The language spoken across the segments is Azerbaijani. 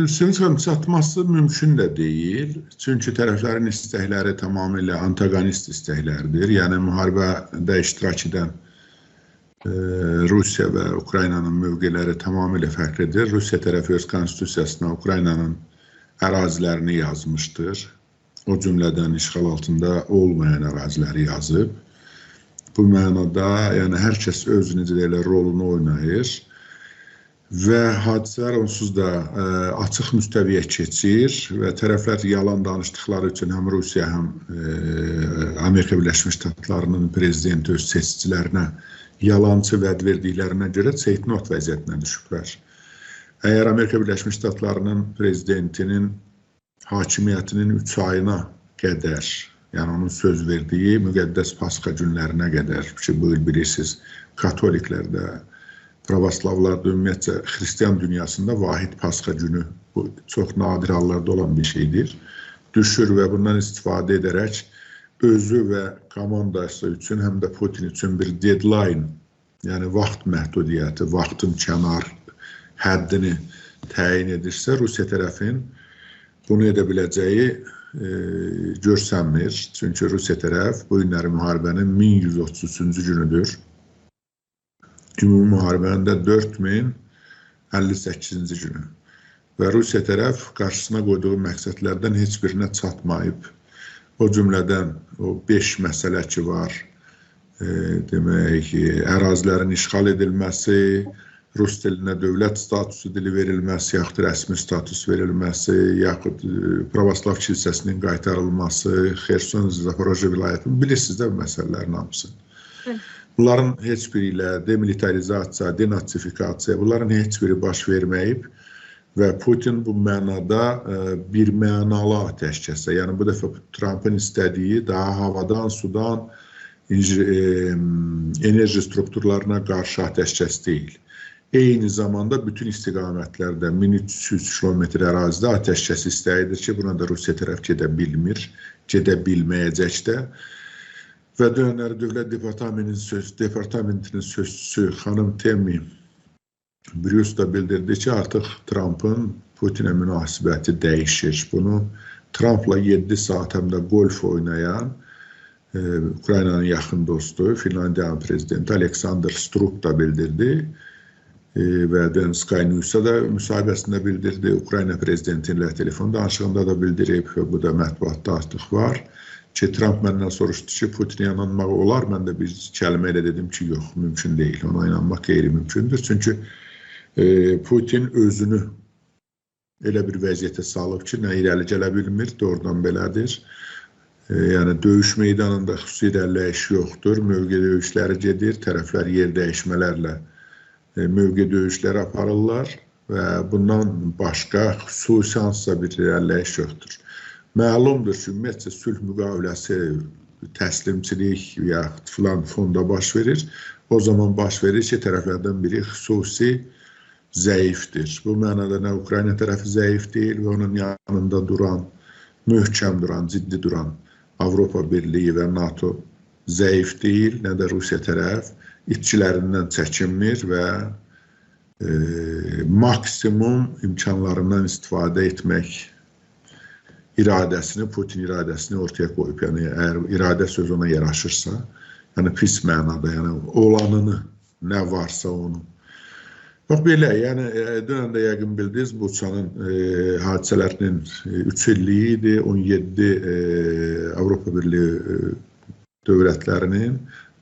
sınıf çatması mümkün də deyil. Çünki tərəflərin istəkləri tamamilə antagonist istəklərdir. Yəni, müharibədə iştirak edən Rusiya və Ukraynanın mövqeləri tamamilə fərqlidir. Rusiya tərəfi öz konstitusiyasına Ukraynanın ərazilərini yazmışdır. O cümlədən işğal altında olmayan əraziləri yazıb. Bu mənada yəni, hər kəs öz necə deyirlər, rolunu oynayır. Və hadisələr onsuz da açıq müstəviyə keçir və tərəflər yalan danışdıqları üçün həm Rusiya, həm Amerika Birləşmiş Ştatlarının prezidenti öz seçicilərinə yalancı vəd verdiklərinə görə çeynot vəziyyətinə düşüblər. Əgər Amerika Birləşmiş Ştatlarının prezidentinin hakimiyyətinin 3 ayına qədər, yəni onun söz verdiyi müqəddəs Pasxa günlərinə qədər ki, bu il bilirsiniz, katoliklərdə, pravoslavlarda, ümumiyyətcə, xristiyan dünyasında vahid Pasxa günü, bu çox nadir hallarda olan bir şeydir, düşür və bundan istifadə edərək özü və komandası üçün, həm də Putin üçün bir deadline, yəni vaxt məhdudiyyəti, vaxtın kənar həddini təyin edirsə, Rusiya tərəfin bunu edə biləcəyi görsənmir. Çünki Rusiya tərəf bu günləri müharibənin 1133-cü günüdür. Ümumi müharibənin də 4058-ci günü. Və Rusiya tərəf qarşısına qoyduğu məqsədlərdən heç birinə çatmayıb. O cümlədən o 5 məsələ ki var, demək, ərazilərin işğal edilməsi, Rus dilinə dövlət statusu dili verilməsi, yaxud rəsmi status verilməsi, yaxud Pravoslav kilsəsinin qaytarılması, Xerson, Zaporojye vilayətinin, bilirsiniz də bu məsələlərin hamısı. Bunların heç biri ilə demilitarizasiya, denazifikasiya, bunların heç biri baş verməyib və Putin bu mənada bir mənalı atəşkəsə, yəni bu dəfə Trump'ın istədiyi daha havadan, sudan, enerji strukturlarına qarşı atəşkəs deyil. Eyni zamanda bütün istiqamətlərdə 1300 kilometr ərazidə atəşkəs istəyidir ki, buna da Rusiya tərəf gedə bilmir, gedə bilməyəcək də. Və dönəri Dövlət Departamentinin sözçüsü xanım Temi Brüs da bildirdi ki, artıq Trump'ın Putinə münasibəti dəyişir. Bunu Trump'la 7 saat həm də golf oynayan Ukraynanın yaxın dostu, Finlandiyanın prezidenti Aleksandr Stubb da bildirdi. Və Sky News-a da müsahibəsində bildirdi. Ukrayna prezidenti ilə telefon danışığında da bildirib, bu da mətbuatda artıq var ki, Trump məndən soruşdu ki, Putinə inanmaq olar. Mən də bir kəlmə ilə dedim ki, yox, mümkün deyil. Ona inanmaq qeyri-mümkündür. Çünki Putin özünü elə bir vəziyyətə salıb ki, nə irəli gələ bilmir, doğrudan belədir. Yəni, döyüş meydanında xüsusi irəliləyiş yoxdur. Mövqe döyüşləri gedir, tərəflər yer dəyişmələrlə mövqe döyüşləri aparırlar və bundan başqa xüsusi hansısa bir irəliləyiş yoxdur. Məlumdur ki, ümumiyyətcə sülh müqaviləsi, təslimçilik və filan fonda baş verir. O zaman baş verir ki, tərəflərdən biri xüsusi zəifdir. Bu mənada nə Ukrayna tərəfi zəif deyil və onun yanında duran, möhkəm duran, ciddi duran Avropa Birliyi və NATO zəif deyil, nə də Rusiya tərəf itkilərindən çəkinmir və maksimum imkanlarından istifadə etmək iradəsini, Putin iradəsini ortaya qoyub. Yəni, əgər iradə söz ona yaraşırsa, yəni pis mənada, yəni olanını, nə varsa onu. Bax, belə, yəni dönəndə yəqin bildiniz, Buçanın hadisələrinin 3 illiyi idi, 17 Avropa Birliyi dövlətlərinin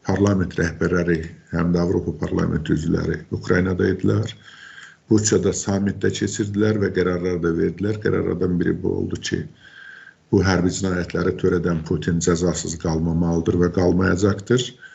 parlament rəhbərləri, həm də Avropa parlamenti üzvləri Ukraynada idilər. Buçada samitdə keçirdilər və qərarlar da verdilər. Qərarlardan biri bu oldu ki, bu hərbi cinayətləri törədən Putin cəzasız qalmamalıdır və qalmayacaqdır.